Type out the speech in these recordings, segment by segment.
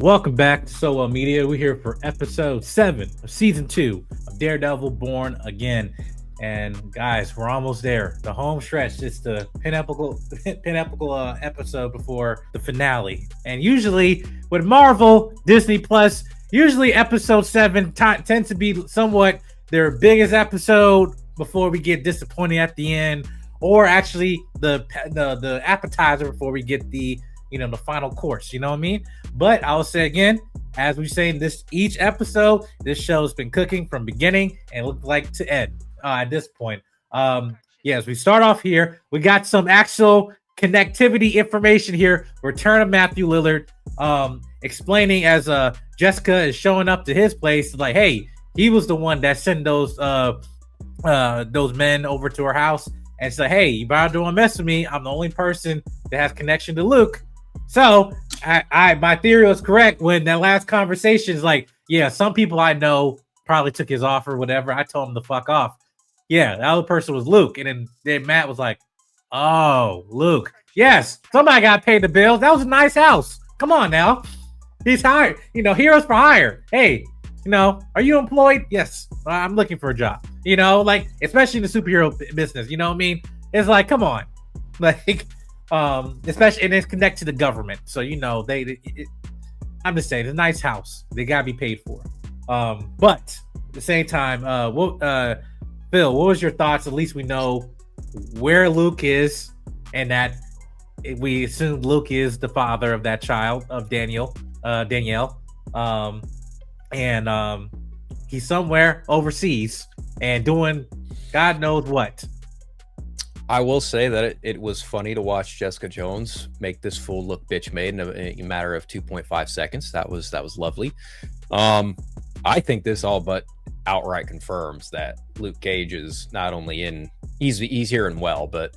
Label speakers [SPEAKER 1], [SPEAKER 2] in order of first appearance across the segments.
[SPEAKER 1] Welcome back to So Well Media. We're here for episode 7 of season 2 of Daredevil Born Again. And guys, we're almost there. The home stretch. It's the pinnacle episode before the finale. And usually with Marvel, Disney Plus, usually episode 7 tends to be somewhat their biggest episode before we get disappointed at the end, or actually the appetizer before we get the final course. You know what I mean? But I'll say again, as we say in each episode, this show's been cooking from beginning and looked like to end at this point. As we start off here, we got some actual connectivity information here. Return of Matthew Lillard, explaining as Jessica is showing up to his place, like, hey, he was the one that sent those men over to her house, and say, hey, you better don't mess with me. I'm the only person that has connection to Luke. So my theory was correct when that last conversation is like, yeah, some people I know probably took his offer, whatever. I told him to fuck off. Yeah, the other person was Luke. And then Matt was like, oh, Luke. Yes, somebody got paid the bills. That was a nice house. Come on now. He's hired. Heroes for hire. Hey, are you employed? Yes, I'm looking for a job. Especially in the superhero business. You know what I mean? It's like, come on. Like, especially, and it's connected to the government, so I'm just saying, it's a nice house. They gotta be paid for. But at the same time, Phil, what was your thoughts? At least we know where Luke is, and that we assume Luke is the father of that child of Danielle, and he's somewhere overseas and doing God knows what.
[SPEAKER 2] I will say that it was funny to watch Jessica Jones make this full look bitch made in a matter of 2.5 seconds. That was lovely. I think this all but outright confirms that Luke Cage is not only he's here and well, but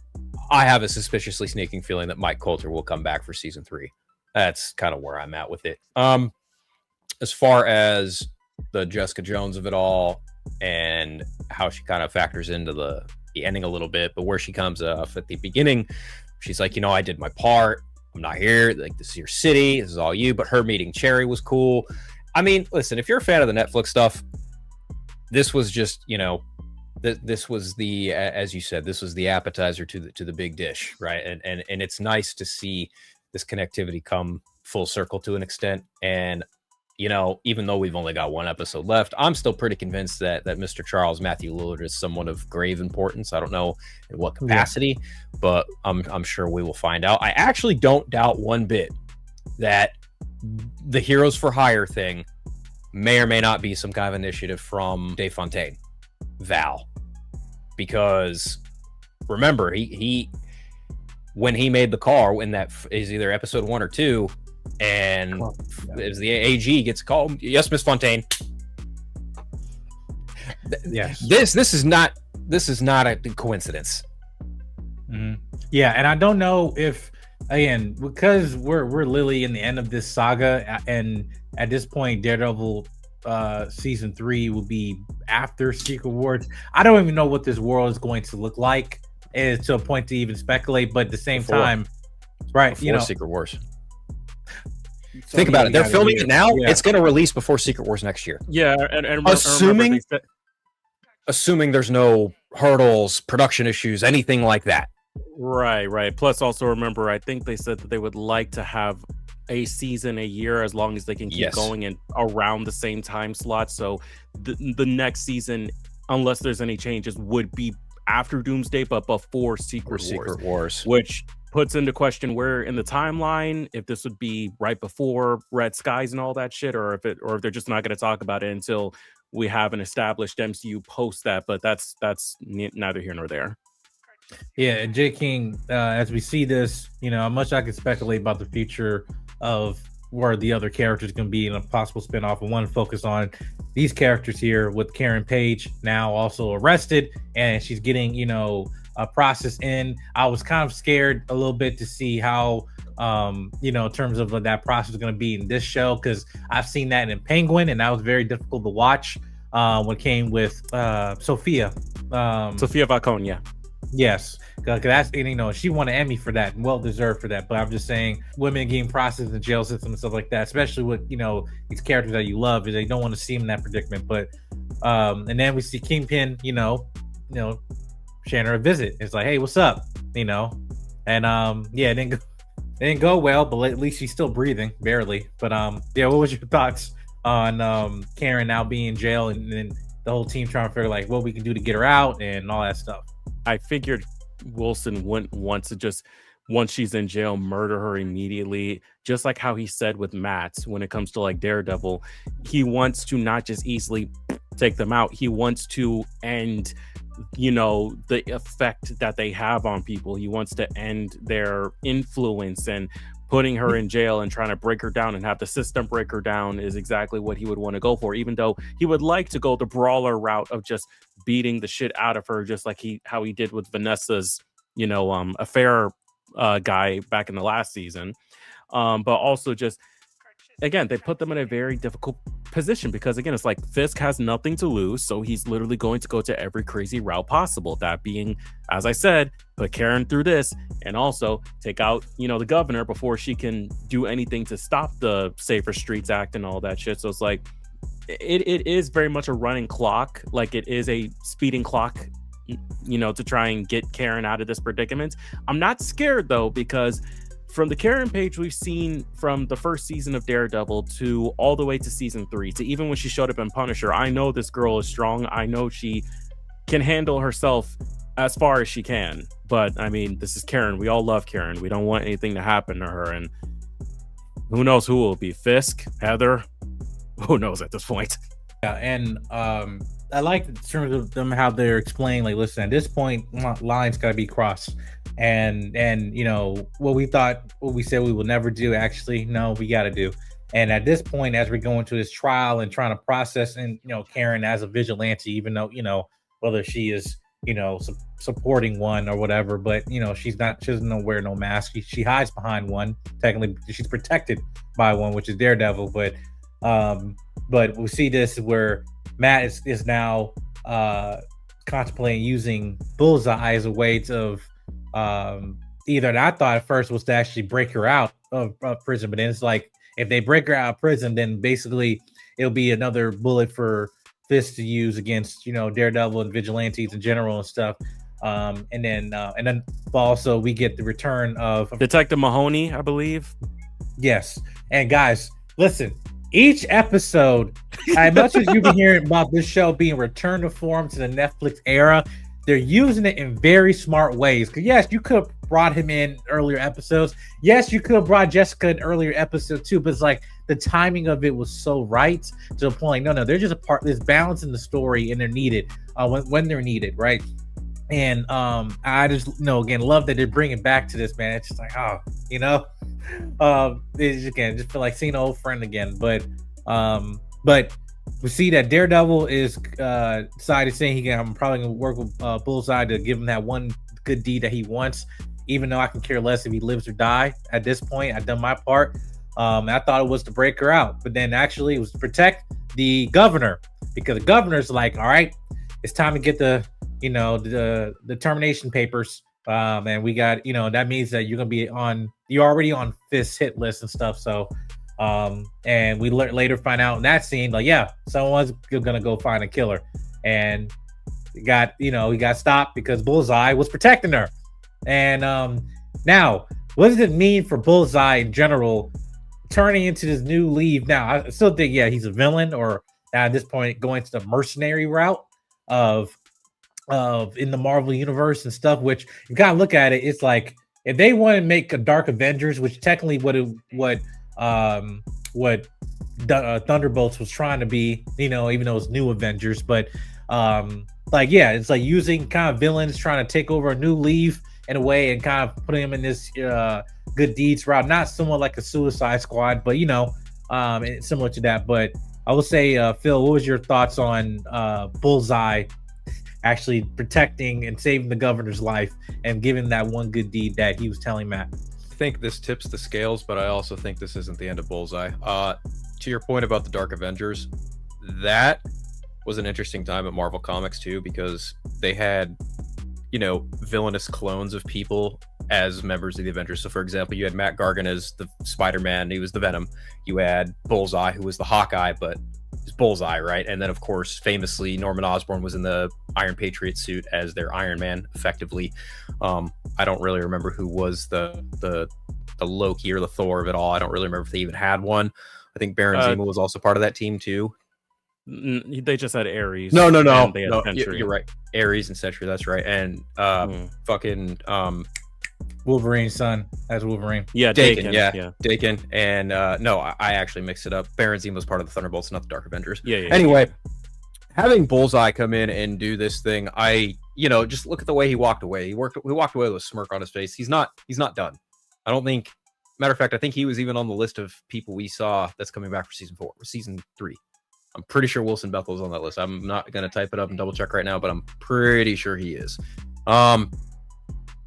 [SPEAKER 2] I have a suspiciously sneaking feeling that Mike Coulter will come back for season 3. That's kind of where I'm at with it. As far as the Jessica Jones of it all and how she kind of factors into the ending a little bit, but where she comes off at the beginning, she's like, I did my part. I'm not here. Like, this is your city. This is all you. But her meeting Cherry was cool. I mean, listen, if you're a fan of the Netflix stuff, this was just, this was the, as you said, this was the appetizer to the big dish, right? And it's nice to see this connectivity come full circle to an extent. And even though we've only got one episode left, I'm still pretty convinced that Mr. Charles Matthew Lillard is someone of grave importance. I don't know in what capacity, but I'm sure we will find out. I actually don't doubt one bit that the Heroes for Hire thing may or may not be some kind of initiative from Dave Fontaine, Val, because remember, he when he made the call in that is either episode 1 or 2. And as the AG gets called, yes, Miss Fontaine.
[SPEAKER 1] Yes,
[SPEAKER 2] this is not a coincidence.
[SPEAKER 1] Mm-hmm. Yeah, and I don't know if, again, because we're literally in the end of this saga, and at this point, Daredevil season 3 will be after Secret Wars. I don't even know what this world is going to look like, to a point to even speculate. But at the same time, right?
[SPEAKER 2] Before Secret Wars. Think about it. They're filming it now. Yeah. It's going to release before Secret Wars next year.
[SPEAKER 3] Yeah, and
[SPEAKER 2] assuming there's no hurdles, production issues, anything like that.
[SPEAKER 3] Right. Plus, also remember, I think they said that they would like to have a season a year as long as they can keep going and around the same time slot. So the next season, unless there's any changes, would be after Doomsday, but before Secret Wars, which puts into question where in the timeline, if this would be right before Red Skies and all that shit, or if they're just not going to talk about it until we have an established MCU post that. But that's neither here nor there.
[SPEAKER 1] Yeah, J. King, as we see this, how much I can speculate about the future of where the other characters can be in a possible spinoff. I want to focus on these characters here with Karen Page now also arrested, and she's getting, a process in. I was kind of scared a little bit to see how, in terms of what that process is going to be in this show, because I've seen that in Penguin, and that was very difficult to watch when it came with Sophia
[SPEAKER 3] Falcone, yeah.
[SPEAKER 1] Yes, because that's, you know, she won an Emmy for that, and well deserved for that. But I'm just saying, women getting processed in the jail system and stuff like that, especially with, you know, these characters that you love, they don't want to see them in that predicament. But and then we see Kingpin, you know, sharing her a visit. It's like, hey, what's up, you know, and yeah, it didn't go well, but at least she's still breathing, barely. But yeah, what was your thoughts on Karen now being in jail, and then the whole team trying to figure like what we can do to get her out and all that stuff?
[SPEAKER 3] I figured Wilson wouldn't want to just, once she's in jail, murder her immediately, just like how he said with Matt when it comes to like Daredevil. He wants to not just easily take them out, he wants to end, you know, the effect that they have on people. He wants to end their influence, and putting her in jail and trying to break her down and have the system break her down is exactly what he would want to go for, even though he would like to go the brawler route of just beating the shit out of her, just like how he did with Vanessa's, you know, affair guy back in the last season. But also just, again, they put them in a very difficult position because, again, it's like Fisk has nothing to lose, so he's literally going to go to every crazy route possible. That being, as I said, put Karen through this, and also take out, you know, the governor before she can do anything to stop the Safer Streets Act and all that shit. So it's like, it is very much a running clock, like it is a speeding clock, you know, to try and get Karen out of this predicament. I'm not scared though, because from the Karen page we've seen from the first season of Daredevil to all the way to season 3, to even when she showed up in Punisher, I know this girl is strong. I know she can handle herself as far as she can. But I mean, this is Karen. We all love Karen. We don't want anything to happen to her. And who knows who will be? Fisk, Heather, who knows at this point?
[SPEAKER 1] Yeah, and I like in terms of them how they're explaining, like, listen, at this point, lines got to be crossed, and you know what we said we will never do. Actually, no, we got to do. And at this point, as we go into this trial and trying to process, and you know, Karen as a vigilante, even though, you know, whether she is, you know, supporting one or whatever, but you know, she doesn't wear no mask. She hides behind one. Technically, she's protected by one, which is Daredevil. But we see this where Matt is now contemplating using Bullseye as a way to either, and I thought at first was to actually break her out of prison, but then it's like, if they break her out of prison, then basically it'll be another bullet for Fisk to use against, you know, Daredevil and vigilantes in general and stuff. And then also we get the return of
[SPEAKER 3] Detective Mahoney, I believe.
[SPEAKER 1] Yes. And guys, listen, each episode, as much as you've been hearing about this show being returned to form to the Netflix era, they're using it in very smart ways. Because yes, you could have brought him in earlier episodes. Yes, you could have brought Jessica in earlier episode too. But it's like the timing of it was so right to the point. No, they're just a part. There's balance in the story, and they're needed when they're needed, right? And I just, you know, again, love that they're bringing back to this, man. It's just like, oh, you know, it's, again, just feel like seeing an old friend again. But we see that Daredevil is decided saying I'm probably gonna work with Bullseye to give him that one good deed that he wants, even though I can care less if he lives or die. At this point, I've done my part. I thought it was to break her out, but then actually it was to protect the governor, because the governor's like, all right, it's time to get the termination papers. And we got, you know, that means that you're already on Fisk's hit list and stuff. So, and we later find out in that scene, like, yeah, someone's gonna go find a killer, and he got stopped because Bullseye was protecting her. And now, what does it mean for Bullseye in general, turning into this new lead? Now, I still think, yeah, he's a villain, or at this point going to the mercenary route of in the Marvel universe and stuff, which you gotta look at it. It's like, if they want to make a Dark Avengers, which technically what Thunderbolts was trying to be, you know, even though it's New Avengers, but like, yeah, it's like using kind of villains trying to take over a new leaf in a way and kind of putting them in this good deeds route, not somewhat like a Suicide Squad, but you know, similar to that. But I will say, Phil, what was your thoughts on Bullseye actually protecting and saving the governor's life and giving that one good deed that he was telling Matt?
[SPEAKER 2] I think this tips the scales, but I also think this isn't the end of Bullseye. To your point about the Dark Avengers, that was an interesting time at Marvel Comics too, because they had, villainous clones of people as members of the Avengers. So for example, you had Matt Gargan as the Spider-Man, he was the Venom. You had Bullseye, who was the Hawkeye, but it's Bullseye, right? And then of course, famously, Norman Osborn was in the Iron Patriot suit as their Iron Man, effectively. I don't really remember who was the Loki or the Thor of it all. I don't really remember if they even had one. I think Baron Zemo was also part of that team too.
[SPEAKER 3] They just had Ares.
[SPEAKER 2] No.
[SPEAKER 3] You're
[SPEAKER 2] right. Ares and Sentry. That's right. And fucking
[SPEAKER 1] Wolverine's son as Wolverine.
[SPEAKER 2] Yeah, Dakin. Dakin. And no, I actually mixed it up. Baron Zemo was part of the Thunderbolts, not the Dark Avengers. Anyway, having Bullseye come in and do this thing, just look at the way he walked away. He walked away with a smirk on his face. He's not done. I don't think. Matter of fact, I think he was even on the list of people we saw that's coming back for season 3. I'm pretty sure Wilson Bethal is on that list. I'm not going to type it up and double check right now, but I'm pretty sure he is.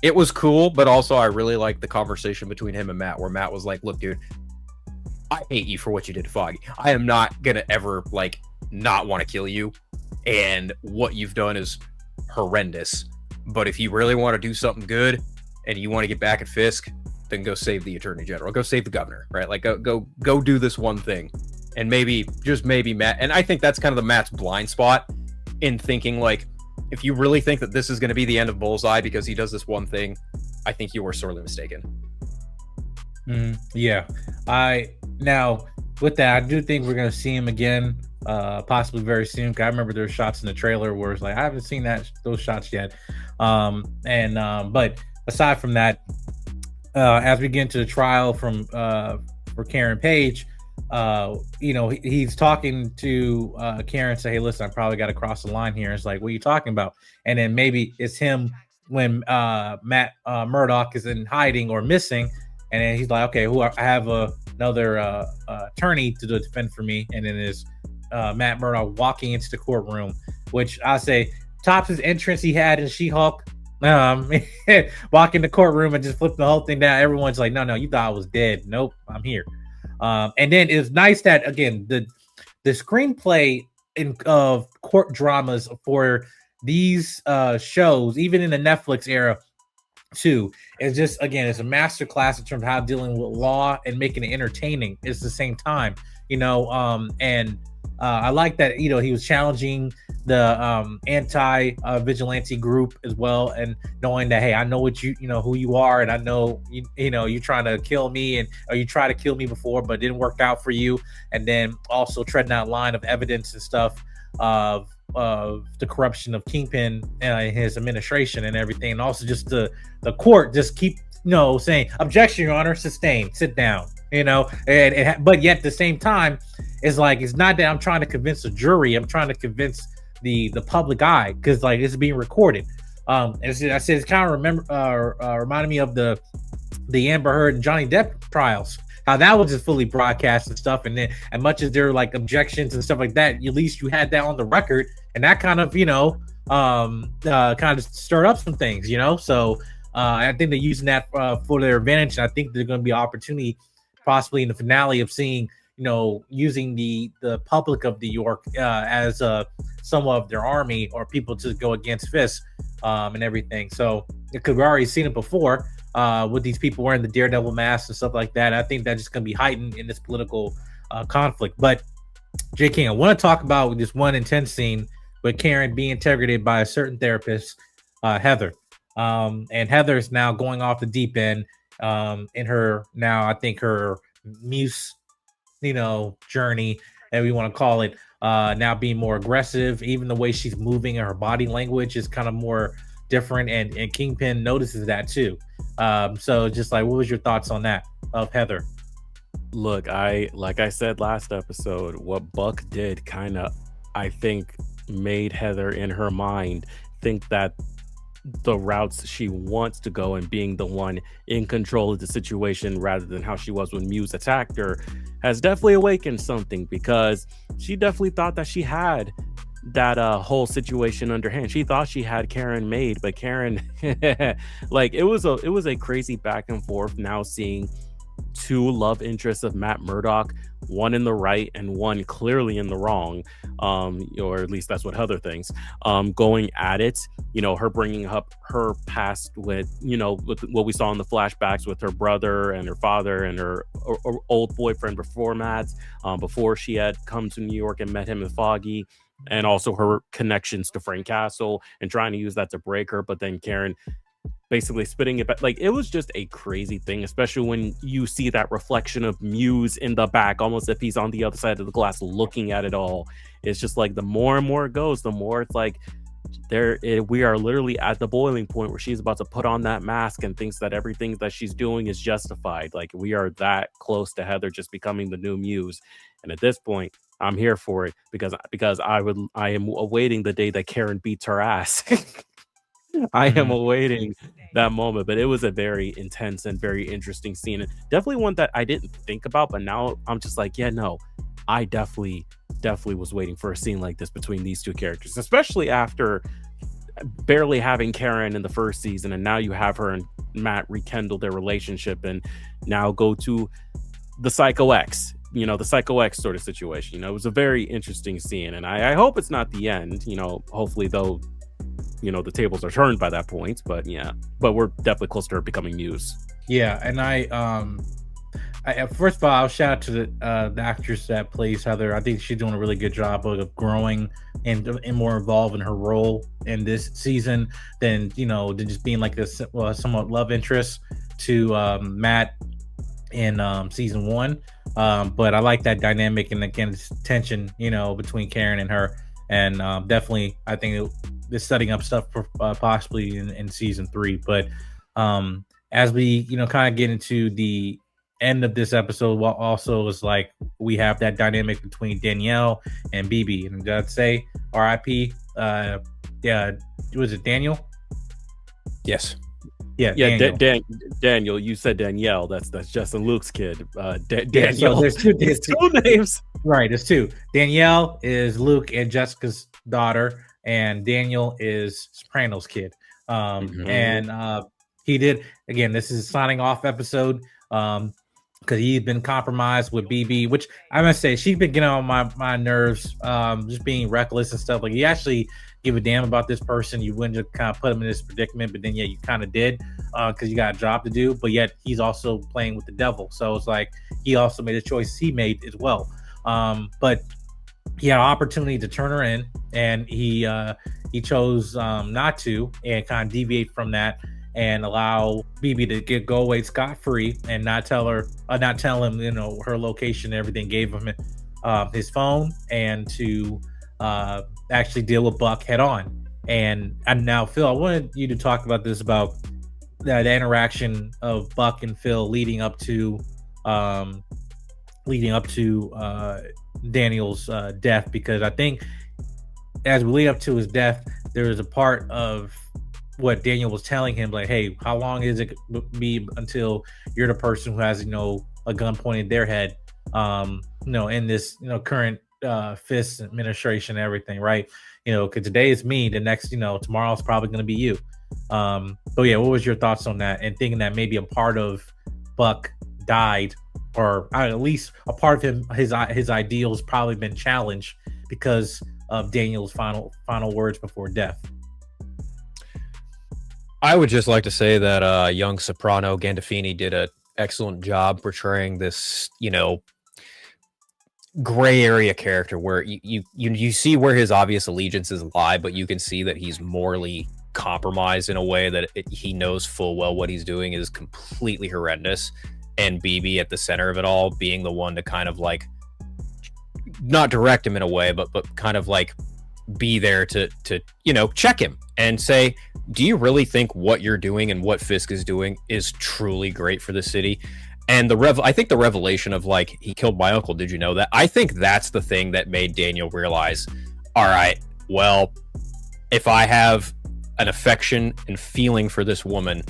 [SPEAKER 2] It was cool, but also I really liked the conversation between him and Matt, where Matt was like, look, dude, I hate you for what you did to Foggy. I am not going to ever not want to kill you. And what you've done is horrendous. But if you really want to do something good and you want to get back at Fisk, then go save the Attorney General, go save the governor, right? Go do this one thing. And maybe, just maybe Matt, and I think that's kind of the Matt's blind spot in thinking, if you really think that this is going to be the end of Bullseye because he does this one thing, I think you were sorely mistaken.
[SPEAKER 1] Yeah. Now, with that, I do think we're going to see him again, possibly very soon. I remember there were shots in the trailer where it's I haven't seen those shots yet. But aside from that, as we get into the trial for Karen Page, he's talking to Karen, say, hey, listen, I probably got to cross the line here. It's what are you talking about? And then maybe it's him when Matt Murdock is in hiding or missing, and then he's like, okay, I have another attorney to defend for me, and then is Matt Murdock walking into the courtroom, which I say tops his entrance he had in She-Hulk. Walk in the courtroom and just flip the whole thing down. Everyone's like, no, you thought I was dead. Nope, I'm here. And then it's nice that, again, the screenplay of court dramas for these shows, even in the Netflix era too, is just, again, it's a masterclass in terms of how dealing with law and making it entertaining at the same time, and I like that, he was challenging the anti-vigilante group as well, and knowing that, hey, I know what who you are, and I know you're trying to kill me, or you tried to kill me before but it didn't work out for you, and then also treading that line of evidence and stuff of the corruption of Kingpin and his administration and everything, and also just the court just keep saying, objection, your honor, sustained, sit down, but yet at the same time, it's not that I'm trying to convince a jury, I'm trying to convince the public eye, because it's being recorded. As I said, it's kind of reminded me of the Amber Heard and Johnny Depp trials, how that was just fully broadcast and stuff, and then as much as there were objections and stuff like that, at least you had that on the record, and that kind of kind of stirred up some things, so I think they're using that for their advantage, and I think there's going to be an opportunity possibly in the finale of seeing using the public of New York as some of their army or people to go against Fisk and everything. So because we've already seen it before with these people wearing the Daredevil masks and stuff like that. I think that's just going to be heightened in this political conflict. But J. King, I want to talk about this one intense scene with Karen being interrogated by a certain therapist, Heather. And Heather is now going off the deep end in her, now I think her muse journey, and we want to call it, now being more aggressive. Even the way she's moving and her body language is kind of more different, and Kingpin notices that too. So just what was your thoughts on that of Heather?
[SPEAKER 3] Look, like I said last episode, what Buck did kind of, I think, made Heather in her mind think that the routes she wants to go and being the one in control of the situation rather than how she was when Muse attacked her has definitely awakened something, because she definitely thought that she had that whole situation under hand. She thought she had Karen made, but Karen it was a crazy back and forth, now seeing two love interests of Matt Murdock, one in the right and one clearly in the wrong, or at least that's what Heather thinks, going at it. Her bringing up her past with what we saw in the flashbacks with her brother and her father and her old boyfriend before Matt, before she had come to New York and met him in Foggy, and also her connections to Frank Castle and trying to use that to break her, but then Karen basically spitting it back. Like, it was just a crazy thing, especially when you see that reflection of Muse in the back, almost if he's on the other side of the glass looking at it all. It's just like, the more and more it goes, the more it's like we are literally at the boiling point where she's about to put on that mask and thinks that everything that she's doing is justified. Like, we are that close to Heather just becoming the new Muse. And at this point, I'm here for it because I am awaiting the day that Karen beats her ass. I am awaiting that moment. But it was a very intense and very interesting scene, and definitely one that I didn't think about, but now I'm just like, yeah, no, I definitely was waiting for a scene like this between these two characters, especially after barely having Karen in the first season, and now you have her and Matt rekindle their relationship and now go to the Psycho X, the Psycho X sort of situation. It was a very interesting scene, and I hope it's not the end. Hopefully, though, the tables are turned by that point. But yeah, but we're definitely close to her becoming Muse.
[SPEAKER 1] Yeah, and I first of all, I'll shout out to the actress that plays Heather. I think she's doing a really good job of growing and more involved in her role in this season than just being like a somewhat love interest to Matt in season 1. But I like that dynamic, and again, this tension between Karen and her, and definitely I think it's setting up stuff for possibly in season 3. But as we kind of get into the end of this episode, well, also is like we have that dynamic between Danielle and BB, and I'd say RIP. Was it Daniel?
[SPEAKER 2] Yes.
[SPEAKER 3] Yeah, Daniel. You said Danielle. That's Justin Luke's kid. Danielle.
[SPEAKER 1] So there's two
[SPEAKER 3] names.
[SPEAKER 1] Right, there's two. Danielle is Luke and Jessica's daughter, and Daniel is Soprano's kid. And he did, again, this is a signing off episode because he's been compromised with BB, which I must say, she's been getting on my nerves, just being reckless and stuff. Like, you actually give a damn about this person, you wouldn't just kind of put him in this predicament, but then you kind of did because you got a job to do, but yet he's also playing with the devil. So it's like he also made a choice he made as well. But he had an opportunity to turn her in, and he chose not to, and kind of deviate from that and allow BB to go away scot-free and not tell him her location and everything. Gave him his phone, and to actually deal with Buck head on. And now, Phil, I wanted you to talk about this, about the interaction of Buck and Phil leading up to Daniel's death, because I think as we lead up to his death, there is a part of what Daniel was telling him, like, hey, how long is it be until you're the person who has a gun pointed their head in this current Fisk administration and everything, right? Because today is me, the next tomorrow's probably going to be you. But yeah, what was your thoughts on that, and thinking that maybe a part of Buck died, or at least a part of him, his ideals probably been challenged because of Daniel's final words before death?
[SPEAKER 2] I would just like to say that young soprano Gandolfini did an excellent job portraying this, gray area character where you see where his obvious allegiances lie, but you can see that he's morally compromised in a way that he knows full well what he's doing is completely horrendous. And BB at the center of it all, being the one to kind of like not direct him in a way, but kind of like be there to check him and say, do you really think what you're doing and what Fisk is doing is truly great for the city? And I think the revelation of like, he killed my uncle, did you know that? I think that's the thing that made Daniel realize, all right, well, if I have an affection and feeling for this woman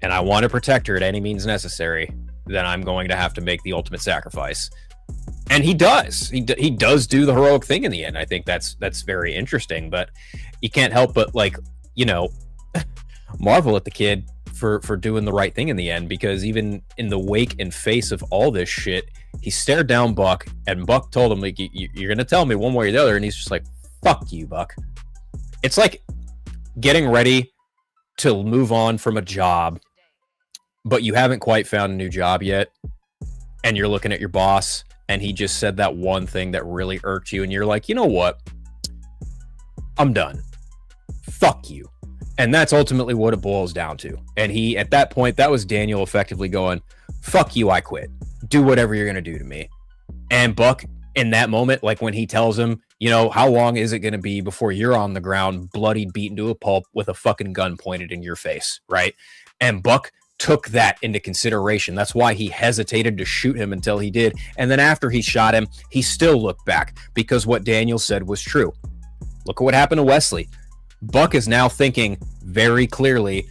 [SPEAKER 2] and I want to protect her at any means necessary, then I'm going to have to make the ultimate sacrifice. And he does. He does do the heroic thing in the end. I think that's very interesting, but you can't help but marvel at the kid for doing the right thing in the end, because even in the wake and face of all this shit, he stared down Buck, and Buck told him, like, you're gonna tell me one way or the other, and he's just like, fuck you, Buck. It's like getting ready to move on from a job, but you haven't quite found a new job yet, and you're looking at your boss, and he just said that one thing that really irked you, and you're like, you know what, I'm done, fuck you. And that's ultimately what it boils down to. And he, at that point, that was Daniel effectively going, fuck you, I quit. Do whatever you're going to do to me. And Buck, in that moment, like when he tells him, you know, how long is it going to be before you're on the ground, bloodied, beaten to a pulp with a fucking gun pointed in your face, right? And Buck took that into consideration. That's why he hesitated to shoot him until he did. And then after he shot him, he still looked back, because what Daniel said was true. Look at what happened to Wesley. Buck is now thinking very clearly,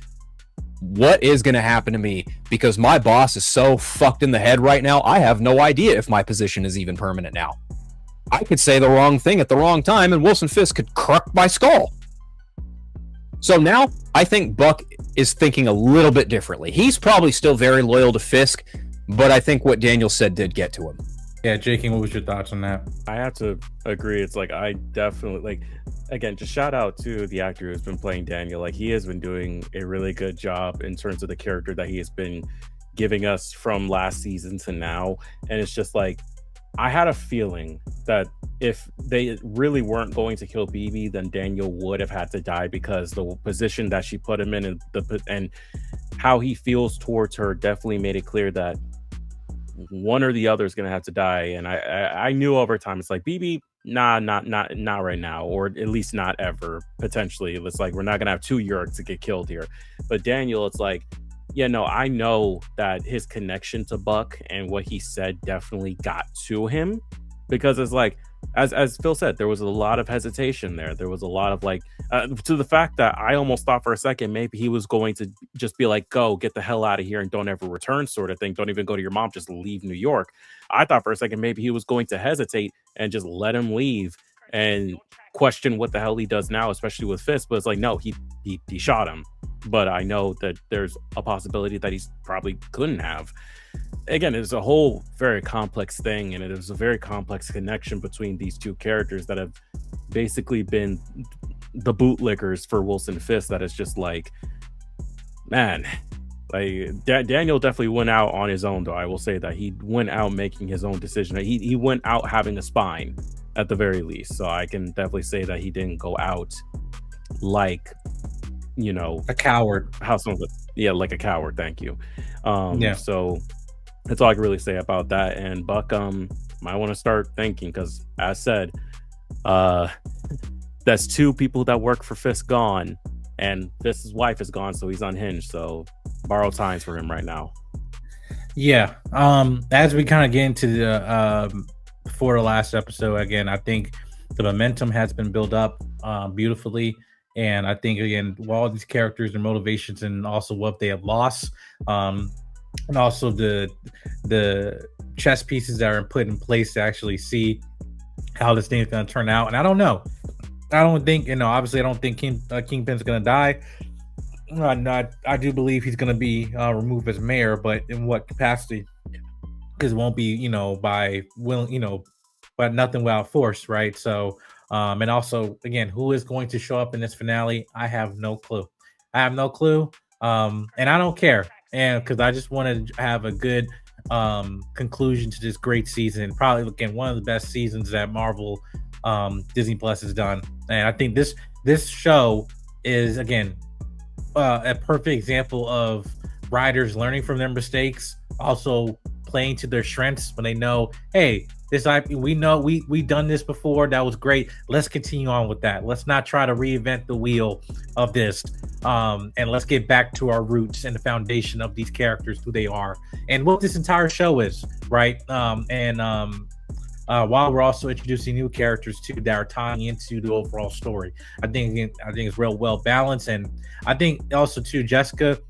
[SPEAKER 2] what is going to happen to me? Because my boss is so fucked in the head right now, I have no idea if my position is even permanent now. I could say the wrong thing at the wrong time, and Wilson Fisk could crack my skull. So now, I think Buck is thinking a little bit differently. He's probably still very loyal to Fisk, but I think what Daniel said did get to him.
[SPEAKER 1] Yeah, Jake, what was your thoughts on that?
[SPEAKER 3] I have to agree. It's like, I definitely, like, again, just shout out to the actor who's been playing Daniel. Like, he has been doing a really good job in terms of the character that he has been giving us from last season to now. And it's just like, I had a feeling that if they really weren't going to kill BB, then Daniel would have had to die, because the position that she put him in and how he feels towards her definitely made it clear that one or the other is going to have to die. And I knew over time, it's like, BB, not right now, or at least not ever, potentially. It's like, we're not going to have two Yurks to get killed here. But Daniel, it's like, yeah, no, I know that his connection to Buck and what he said definitely got to him, because it's like, as Phil said, there was a lot of hesitation there. There was a lot of like, to the fact that I almost thought for a second maybe he was going to just be like, go get the hell out of here and don't ever return, sort of thing. Don't even go to your mom, just leave New York. I thought for a second maybe he was going to hesitate and just let him leave and question what the hell he does now, especially with Fisk. But it's like, no, he shot him. But I know that there's a possibility that he probably couldn't have. Again, it's a whole very complex thing, and it is a very complex connection between these two characters that have basically been the bootlickers for Wilson Fisk. That is just like, man, like Daniel definitely went out on his own, though. I will say that he went out making his own decision. He went out having a spine at the very least. So I can definitely say that he didn't go out like, you know,
[SPEAKER 1] a coward.
[SPEAKER 3] How some of it, yeah, like a coward. Thank you.
[SPEAKER 1] Yeah.
[SPEAKER 3] So that's all I can really say about that. And Buck, might want to start thinking, because as said, that's two people that work for Fisk gone, and Fisk's wife is gone, so he's unhinged. So borrowed times for him right now.
[SPEAKER 1] Yeah. As we kind of get into the before the last episode, again, I think the momentum has been built up beautifully. And I think, again, all these characters, their motivations, and also what they have lost, and also the chess pieces that are put in place to actually see how this thing is going to turn out. And I don't know. I don't think, obviously I don't think Kingpin's going to die. I do believe he's going to be removed as mayor, but in what capacity? Because it won't be, by will, but nothing without force, right? So, and also, again, who is going to show up in this finale? I have no clue. And I don't care. And because I just want to have a good conclusion to this great season. Probably, again, one of the best seasons that Marvel Disney Plus has done. And I think this show is, again, a perfect example of writers learning from their mistakes, also playing to their strengths when they know, hey, this IP, we know we've done this before. That was great. Let's continue on with that. Let's not try to reinvent the wheel of this. And let's get back to our roots and the foundation of these characters, who they are, and what this entire show is, right? While we're also introducing new characters too that are tying into the overall story. I think it's real well balanced, and I think also too Jessica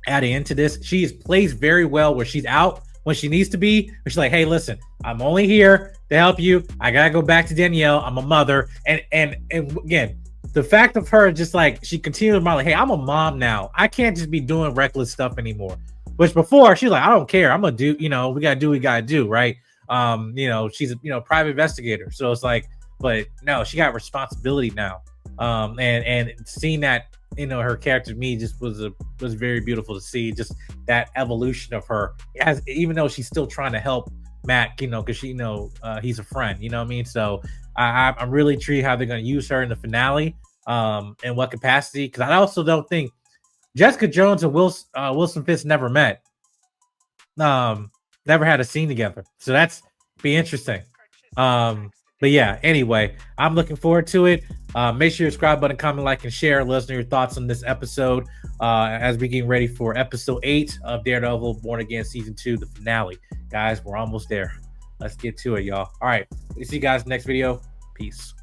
[SPEAKER 1] adding into this, she plays very well where she's out when she needs to be. When she's like, hey, listen, I'm only here to help you. I gotta go back to Danielle. I'm a mother, and again, the fact of her just like she continued about like, hey, I'm a mom now. I can't just be doing reckless stuff anymore. Which before she's like, I don't care. I'm gonna do, we gotta do what we gotta do, right? She's a private investigator. So it's like, but no, she got responsibility now. And seeing that, her character to me just was very beautiful to see, just that evolution of her, as even though she's still trying to help Matt, because she he's a friend, you know what I mean? So I'm really intrigued how they're going to use her in the finale, in what capacity, because I also don't think Jessica Jones and Wilson Fisk never met, never had a scene together, so that's be interesting. But yeah, anyway, I'm looking forward to it. Make sure you subscribe button, comment, like, and share. Let us know your thoughts on this episode as we get ready for episode 8 of Daredevil Born Again season 2, the finale. Guys, we're almost there. Let's get to it, y'all. All right, we'll see you guys next video. Peace.